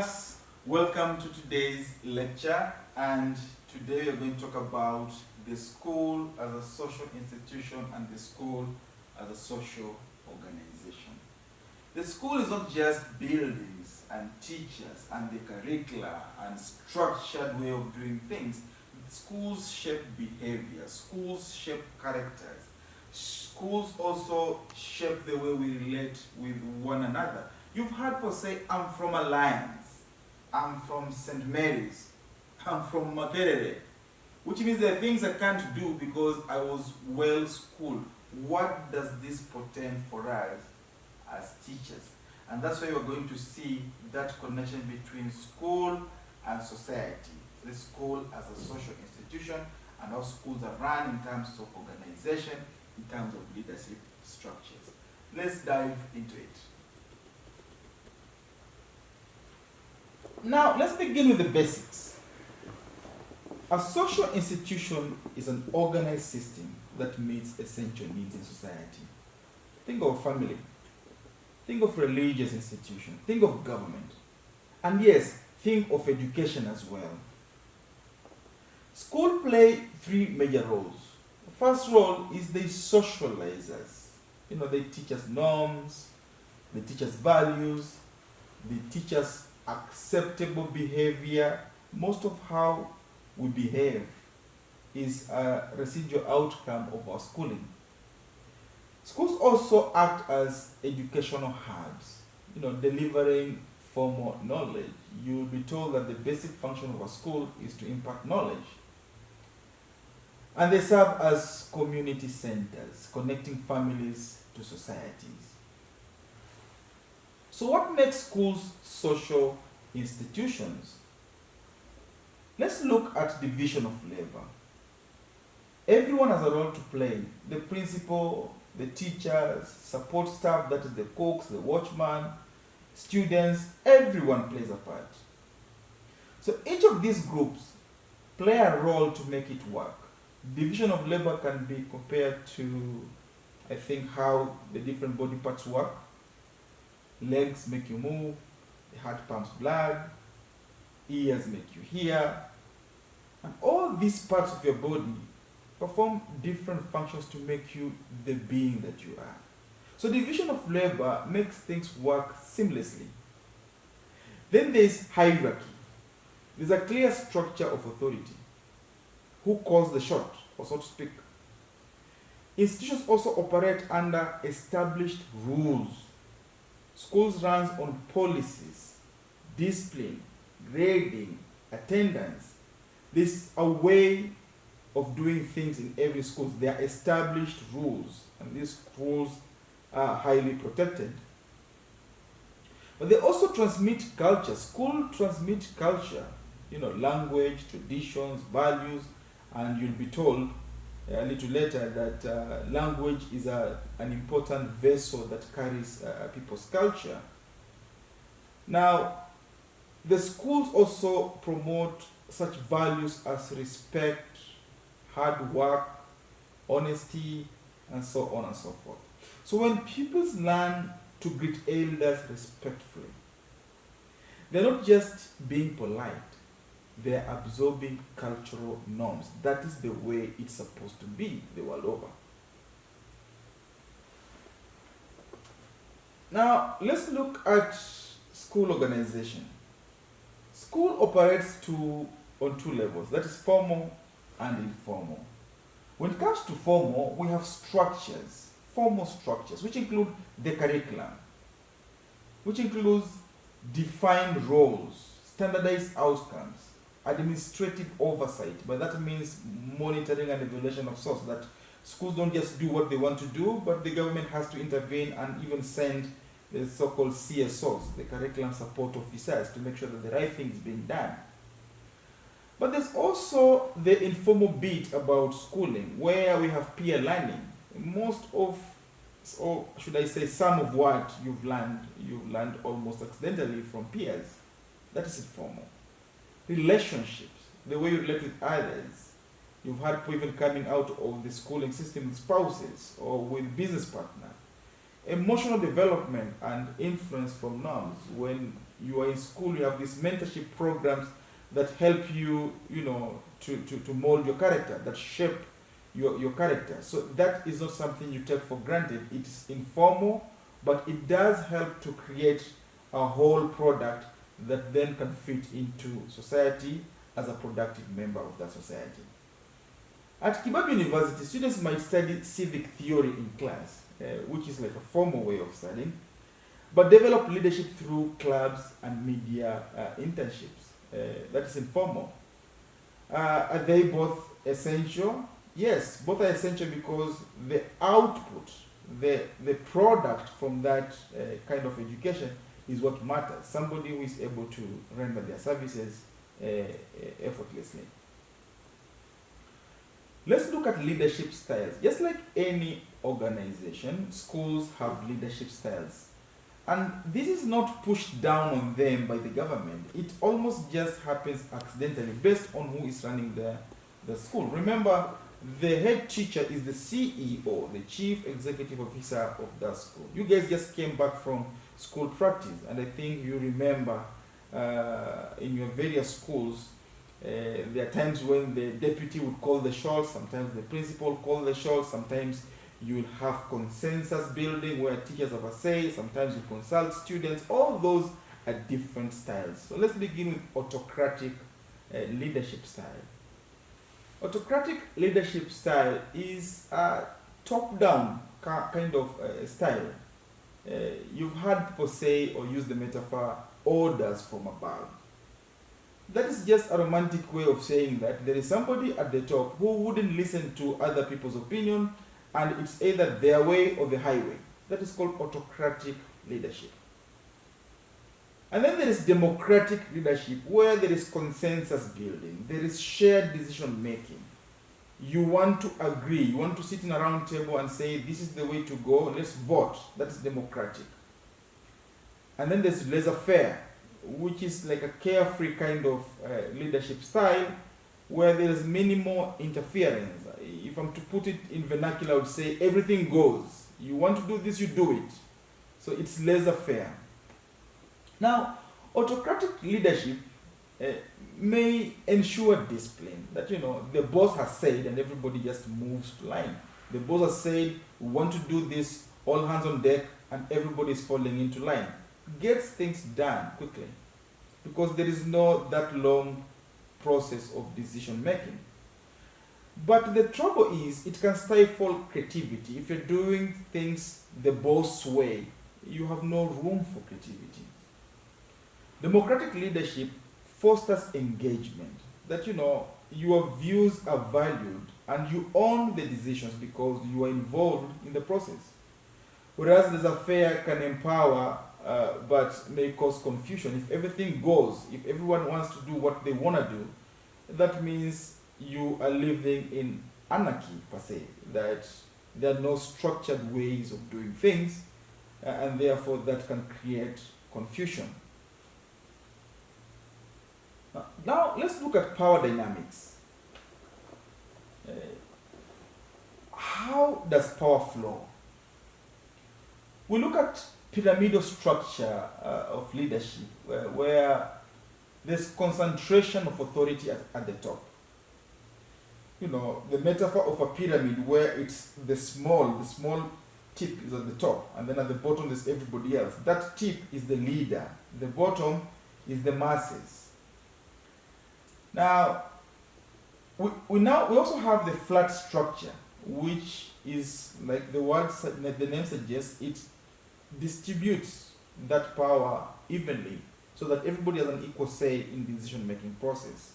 class, welcome to today's lecture, and today we are going to talk about the school as a social institution and the school as a social organization. The school is not just buildings and teachers and the curricula and structured way of doing things. Schools shape behavior, schools shape characters, schools also shape the way we relate with one another. You've heard people say, I'm from Alliance, I'm from St. Mary's, I'm from Makerere, which means there are things I can't do because I was well schooled. What does this portend for us as teachers? And that's why we're going to see that connection between school and society. The school as a social institution and how schools are run in terms of organization, in terms of leadership structures. Let's dive into it. Now, let's begin with the basics. A social institution is an organized system that meets essential needs in society. Think of family. Think of religious institution. Think of government. And yes, think of education as well. School play three major roles. The first role is they socialize us. They teach us norms, they teach us values, they teach us acceptable behavior. Most of how we behave is a residual outcome of our schooling. Schools also act as educational hubs, delivering formal knowledge. You'll be told that the basic function of a school is to impart knowledge. And they serve as community centers, connecting families to societies. So what makes schools social institutions? Let's look at division of labor. Everyone has a role to play. The principal, the teachers, support staff, that is the cooks, the watchman, students, everyone plays a part. So each of these groups play a role to make it work. Division of labor can be compared to, I think, how the different body parts work. Legs make you move, the heart pumps blood, ears make you hear, and all these parts of your body perform different functions to make you the being that you are. So division of labor makes things work seamlessly. Then there's hierarchy. There's a clear structure of authority. Who calls the shot, or so to speak. Institutions also operate under established rules. Schools run on policies, discipline, grading, attendance. There's a way of doing things in every school. There are established rules, and these rules are highly protected. But they also transmit culture. Schools transmit culture, language, traditions, values, and you'll be told a little later that language is an important vessel that carries people's culture. Now, the schools also promote such values as respect, hard work, honesty, and so on and so forth. So when pupils learn to greet elders respectfully, they're not just being polite, they're absorbing cultural norms. That is the way it's supposed to be the world over. Now, let's look at school organization. School operates on two levels, that is formal and informal. When it comes to formal, we have structures, formal structures, which include the curriculum, which includes defined roles, standardized outcomes, administrative oversight. By that means monitoring and evaluation of source, that schools don't just do what they want to do, but the government has to intervene and even send the so-called CSOs, the curriculum support officers, to make sure that the right thing is being done. But there's also the informal bit about schooling, where we have peer learning. Most of, or should I say some of what you've learned almost accidentally from peers. That is informal. Relationships, the way you relate with others. You've had people even coming out of the schooling system with spouses or with business partners. Emotional development and influence from norms, when you are in school, you have these mentorship programs that help you, to mold your character, that shape your character. So that is not something you take for granted. It's informal, but it does help to create a whole product that then can fit into society as a productive member of that society. At Kibabi University, students might study civic theory in class, which is like a formal way of studying, but develop leadership through clubs and media internships. That is informal. Are they both essential? Yes, both are essential because the output, the product from that kind of education is what matters. Somebody who is able to render their services effortlessly. Let's look at leadership styles. Just like any organization, schools have leadership styles. And this is not pushed down on them by the government. It almost just happens accidentally based on who is running the school. Remember, the head teacher is the CEO, the chief executive officer of that school. You guys just came back from school practice, and I think you remember in your various schools, there are times when the deputy would call the shots, sometimes the principal call the shots, sometimes you will have consensus building where teachers have a say, sometimes you consult students. All those are different styles. So let's begin with autocratic leadership style. Autocratic leadership style is a top-down kind of style. You've heard people say or use the metaphor, orders from above. That is just a romantic way of saying that there is somebody at the top who wouldn't listen to other people's opinion, and it's either their way or the highway. That is called autocratic leadership. And then there is democratic leadership, where there is consensus building, there is shared decision making. You want to agree, you want to sit in a round table and say, this is the way to go, let's vote. That is democratic. And then there's laissez-faire, which is like a carefree kind of leadership style, where there is minimal interference. If I'm to put it in vernacular, I would say everything goes. You want to do this, you do it. So it's laissez-faire. Now, autocratic leadership may ensure discipline, that the boss has said and everybody just moves to line. The boss has said, we want to do this, all hands on deck, and everybody is falling into line. Gets things done quickly because there is no that long process of decision making. But the trouble is, it can stifle creativity. If you're doing things the boss way, you have no room for creativity. Democratic leadership fosters engagement, that your views are valued and you own the decisions because you are involved in the process. Whereas laissez-faire can empower but may cause confusion. If everything goes, if everyone wants to do what they want to do, that means you are living in anarchy per se, that there are no structured ways of doing things, and therefore that can create confusion. Now let's look at power dynamics. How does power flow? We look at pyramidal structure of leadership, where there's concentration of authority at the top. The metaphor of a pyramid where it's the small tip is at the top, and then at the bottom there's everybody else. That tip is the leader, the bottom is the masses. Now, we also have the flat structure, which is like the name suggests, it distributes that power evenly so that everybody has an equal say in the decision-making process.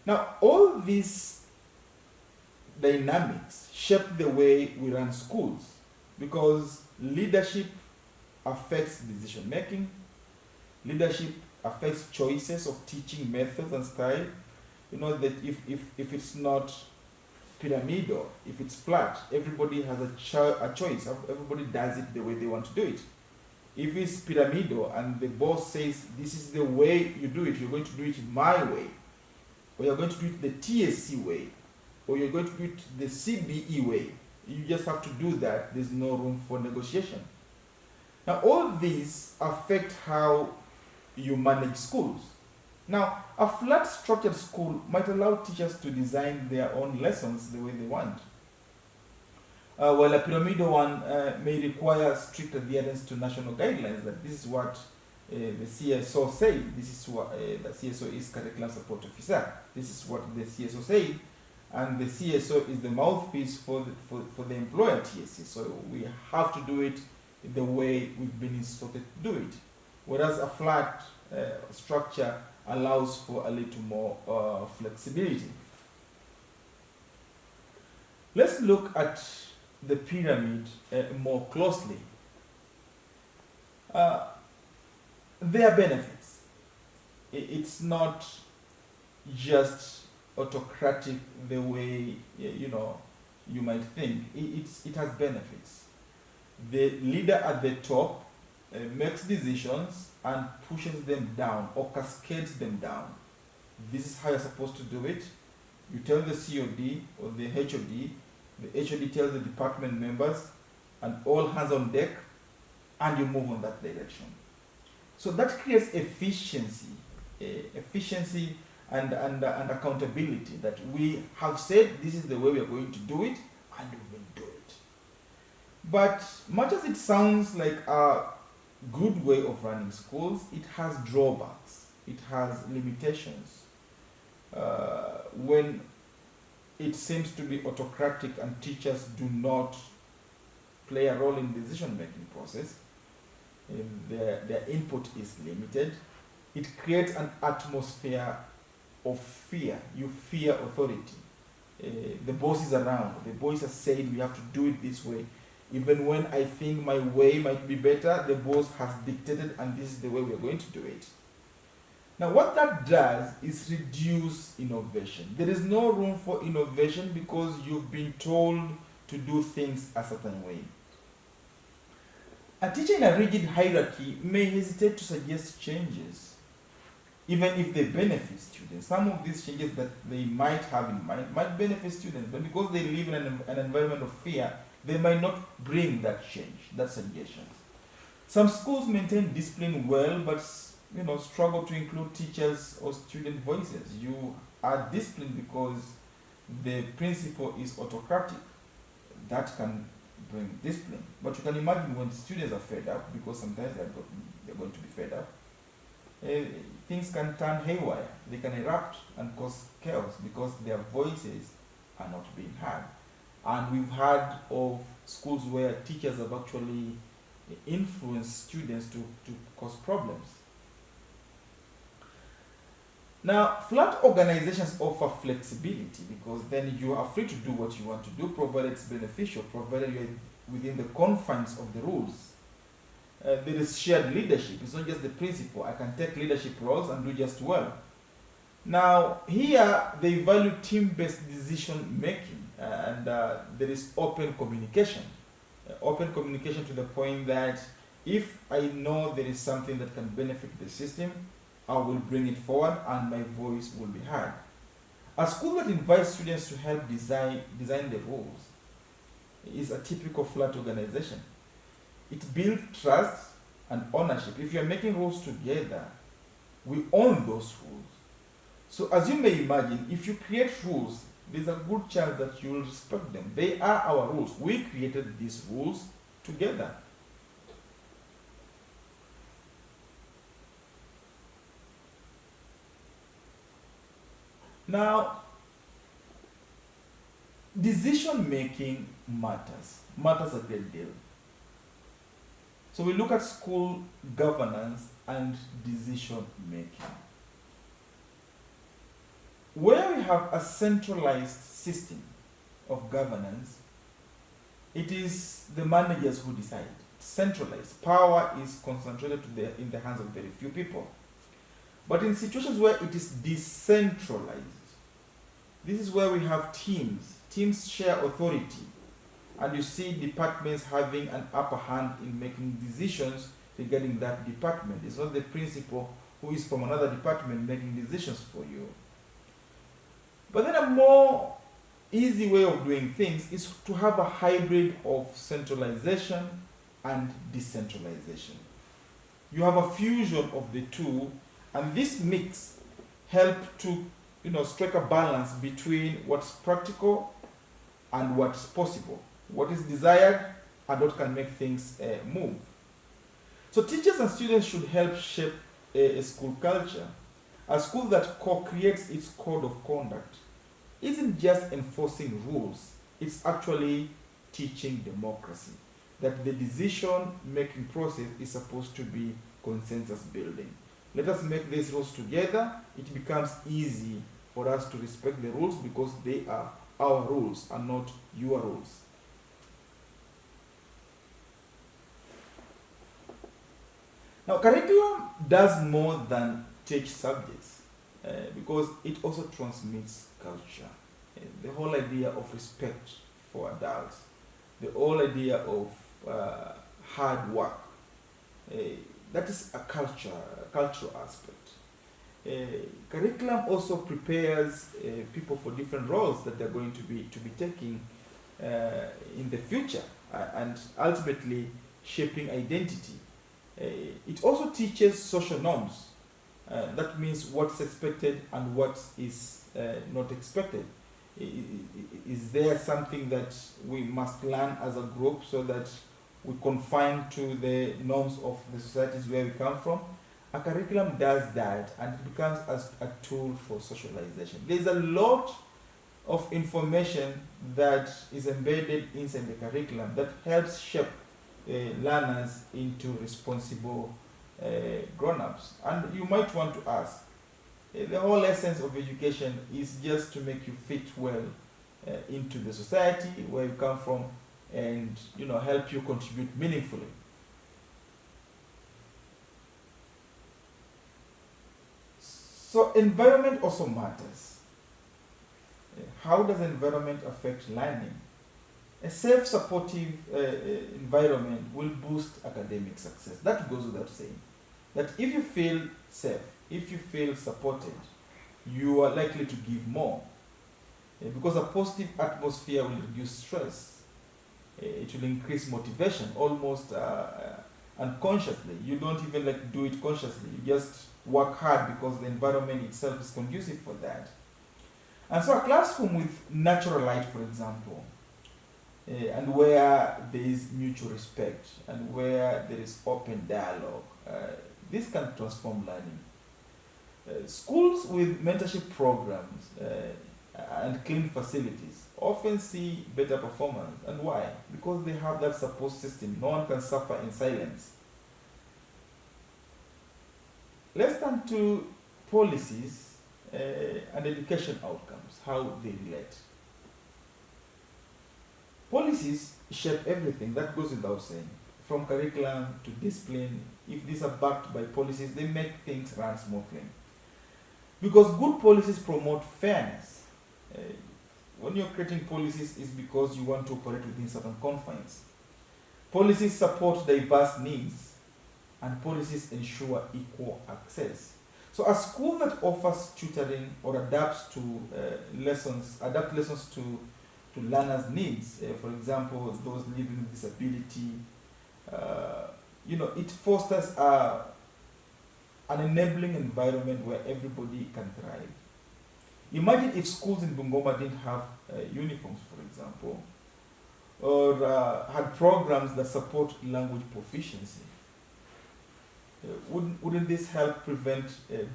Now, all these dynamics shape the way we run schools, because leadership affects decision-making, leadership affects choices of teaching methods and style. That if it's not pyramidal, if it's flat, everybody has a choice. Everybody does it the way they want to do it. If it's pyramidal and the boss says, this is the way you do it, you're going to do it my way, or you're going to do it the TSC way, or you're going to do it the CBE way, you just have to do that. There's no room for negotiation. Now, all these affect how you manage schools. Now, a flat structured school might allow teachers to design their own lessons the way they want, while a pyramidal one may require strict adherence to national guidelines, that this is what the CSO say, this is what the CSO is curriculum support officer, this is what the CSO say, and the CSO is the mouthpiece for the employer TSC. So we have to do it the way we've been instructed to do it. Whereas a flat structure allows for a little more flexibility. Let's look at the pyramid more closely. There are benefits. It's not just autocratic the way you might think. It has benefits. The leader at the top makes decisions and pushes them down or cascades them down. This is how you're supposed to do it. You tell the COD or the HOD, the HOD tells the department members, and all hands on deck, and you move on that direction. So that creates efficiency and accountability, that we have said this is the way we are going to do it, and we will do it. But much as it sounds like a good way of running schools, it has drawbacks, it has limitations. When it seems to be autocratic and teachers do not play a role in the decision-making process, their input is limited, it creates an atmosphere of fear. You fear authority. The boss is around. The boss has said we have to do it this way. Even when I think my way might be better, the boss has dictated and this is the way we are going to do it. Now what that does is reduce innovation. There is no room for innovation because you've been told to do things a certain way. A teacher in a rigid hierarchy may hesitate to suggest changes, even if they benefit students. Some of these changes that they might have in mind might benefit students, but because they live in an environment of fear, they might not bring that change, that suggestion. Some schools maintain discipline well, but struggle to include teachers or student voices. You are disciplined because the principal is autocratic. That can bring discipline. But you can imagine when students are fed up, because sometimes they're going to be fed up, things can turn haywire. They can erupt and cause chaos because their voices are not being heard. And we've heard of schools where teachers have actually influenced students to cause problems. Now, flat organizations offer flexibility because then you are free to do what you want to do, provided it's beneficial, provided you're within the confines of the rules. There is shared leadership. It's not just the principal. I can take leadership roles and do just well. Now, here they value team-based decision making, and there is open communication. Open communication to the point that if I know there is something that can benefit the system, I will bring it forward and my voice will be heard. A school that invites students to help design the rules is a typical flat organization. It builds trust and ownership. If you're making rules together, we own those rules. So as you may imagine, if you create rules, there's a good chance that you will respect them. They are our rules. We created these rules together. Now, decision making matters a great deal. So we look at school governance and decision making. Where we have a centralized system of governance, it is the managers who decide. Centralized. Power is concentrated in the hands of very few people. But in situations where it is decentralized, this is where we have teams. Teams share authority. And you see departments having an upper hand in making decisions regarding that department. It's not the principal who is from another department making decisions for you. But then a more easy way of doing things is to have a hybrid of centralization and decentralization. You have a fusion of the two, and this mix help to strike a balance between what's practical and what's possible, what is desired and what can make things move. So teachers and students should help shape a school culture. A school that co-creates its code of conduct isn't just enforcing rules, it's actually teaching democracy. That the decision making process is supposed to be consensus building. Let us make these rules together, it becomes easy for us to respect the rules because they are our rules and not your rules. Now, curriculum does more than teach subjects because it also transmits culture. The whole idea of respect for adults, the whole idea of hard work, that is a cultural aspect. Curriculum also prepares people for different roles that they're going to be taking in the future and ultimately shaping identity. It also teaches social norms. That means what's expected and what is not expected. Is there something that we must learn as a group so that we confine to the norms of the societies where we come from? A curriculum does that, and it becomes as a tool for socialization. There's a lot of information that is embedded inside the curriculum that helps shape learners into responsible grown-ups. And you might want to ask, the whole essence of education is just to make you fit well into the society where you come from and help you contribute meaningfully. So environment also matters. How does environment affect learning? A self-supportive environment will boost academic success. That goes without saying. That if you feel safe, if you feel supported, you are likely to give more. Because a positive atmosphere will reduce stress. It will increase motivation almost unconsciously. You don't even do it consciously. You just work hard because the environment itself is conducive for that. And so a classroom with natural light, for example, and where there is mutual respect and where there is open dialogue, this can transform learning. Schools with mentorship programs and clean facilities often see better performance. And why? Because they have that support system. No one can suffer in silence. Let's turn to policies and education outcomes, how they relate. Policies shape everything, that goes without saying. From curriculum to discipline, if these are backed by policies, they make things run smoothly. Because good policies promote fairness. When you're creating policies, it's because you want to operate within certain confines. Policies support diverse needs, and policies ensure equal access. So a school that offers tutoring or adapt lessons to learners' needs, for example, those living with disability, it fosters an enabling environment where everybody can thrive. Imagine if schools in Bungoma didn't have uniforms, for example, or had programs that support language proficiency. Wouldn't this help prevent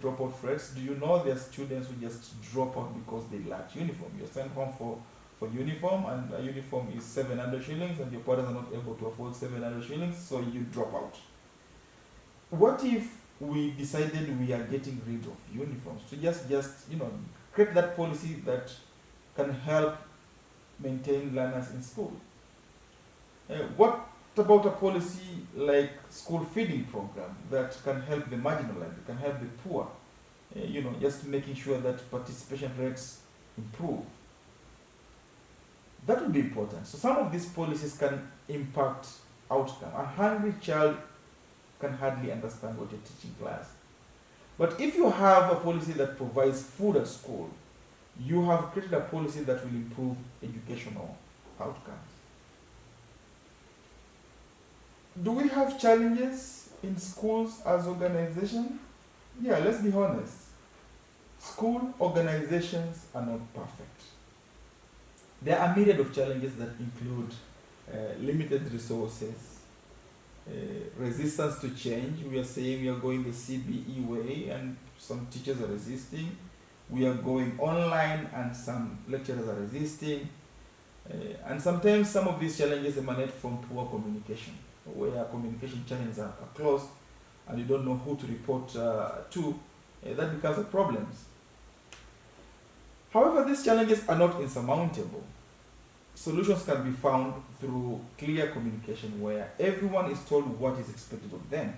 dropout rates? Do you know there are students who just drop out because they lack uniform? You're sent home for uniform, and a uniform is 700 shillings, and your parents are not able to afford 700 shillings, so you drop out. What if we decided we are getting rid of uniforms to just create that policy that can help maintain learners in school? What about a policy like school feeding program that can help the marginalized, can help the poor? Just making sure that participation rates improve. That would be important. So some of these policies can impact outcome. A hungry child can hardly understand what you're teaching class. But if you have a policy that provides food at school, you have created a policy that will improve educational outcomes. Do we have challenges in schools as organization? Yeah, let's be honest. School organizations are not perfect. There are myriad of challenges that include limited resources, resistance to change. We are saying we are going the CBE way, and some teachers are resisting. We are going online, and some lecturers are resisting. And sometimes some of these challenges emanate from poor communication, where communication channels are closed and you don't know who to report to. That becomes a problem. However, these challenges are not insurmountable. Solutions can be found through clear communication where everyone is told what is expected of them.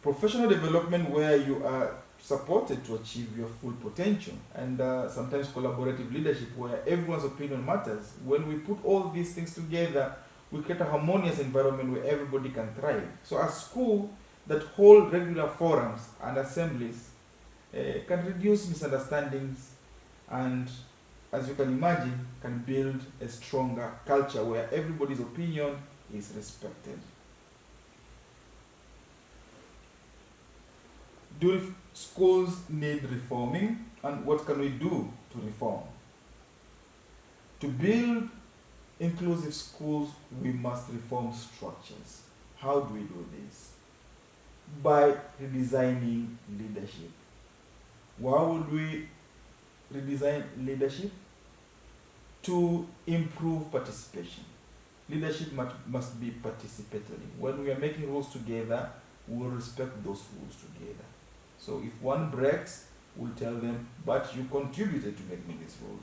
Professional development where you are supported to achieve your full potential, and sometimes collaborative leadership where everyone's opinion matters. When we put all these things together, we create a harmonious environment where everybody can thrive. So a school that hold regular forums and assemblies can reduce misunderstandings, and as you can imagine, can build a stronger culture where everybody's opinion is respected. Do schools need reforming, and what can we do to reform? To build inclusive schools, we must reform structures. How do we do this? By redesigning leadership. Why would we redesign leadership? To improve participation. Leadership must be participatory. When we are making rules together, we will respect those rules together. So if one breaks, we'll tell them, but you contributed to making these rules.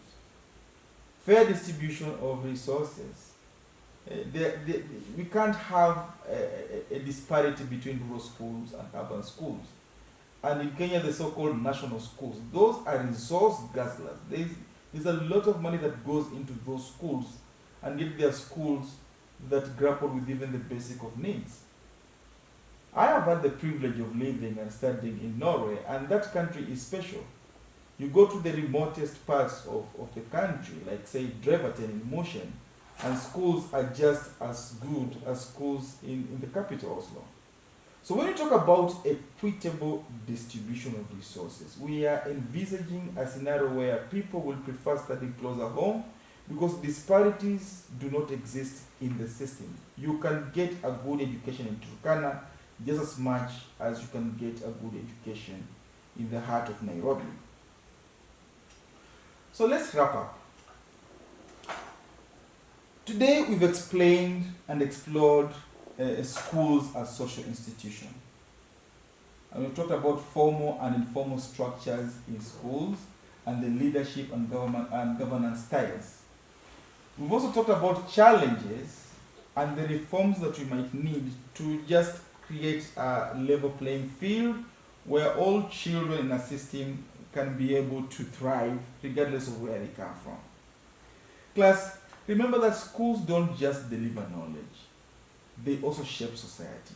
Fair distribution of resources. We can't have a disparity between rural schools and urban schools. And in Kenya, the so-called national schools, those are resource guzzlers. There's a lot of money that goes into those schools, and yet there are schools that grapple with even the basic of needs. I have had the privilege of living and studying in Norway, and that country is special. You go to the remotest parts of the country, like say Dreverton in Moshen, and schools are just as good as schools in the capital, Oslo. So when you talk about equitable distribution of resources, we are envisaging a scenario where people will prefer studying closer home because disparities do not exist in the system. You can get a good education in Turkana just as much as you can get a good education in the heart of Nairobi. So let's wrap up. Today we've explained and explored schools as social institutions. And we've talked about formal and informal structures in schools and the leadership and governance styles. We've also talked about challenges and the reforms that we might need to just create a level playing field where all children in a system can be able to thrive regardless of where they come from. Class, remember that schools don't just deliver knowledge, they also shape society.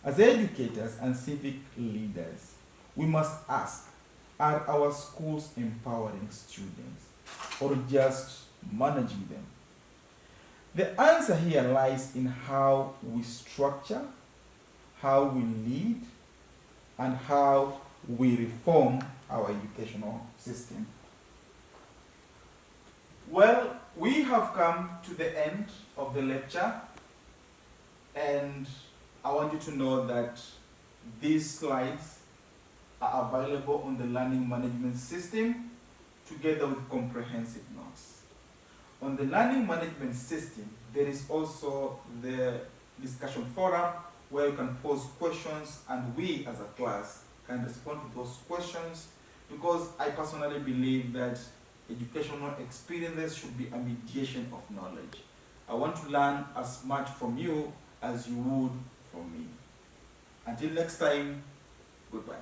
As educators and civic leaders, we must ask, are our schools empowering students or just managing them? The answer here lies in how we structure, how we lead, and how we reform our educational system. Well, we have come to the end of the lecture, and I want you to know that these slides are available on the learning management system together with comprehensive notes. On the learning management system, there is also the discussion forum where you can pose questions and we as a class can respond to those questions, because I personally believe that educational experiences should be a mediation of knowledge. I want to learn as much from you as you would from me. Until next time, goodbye.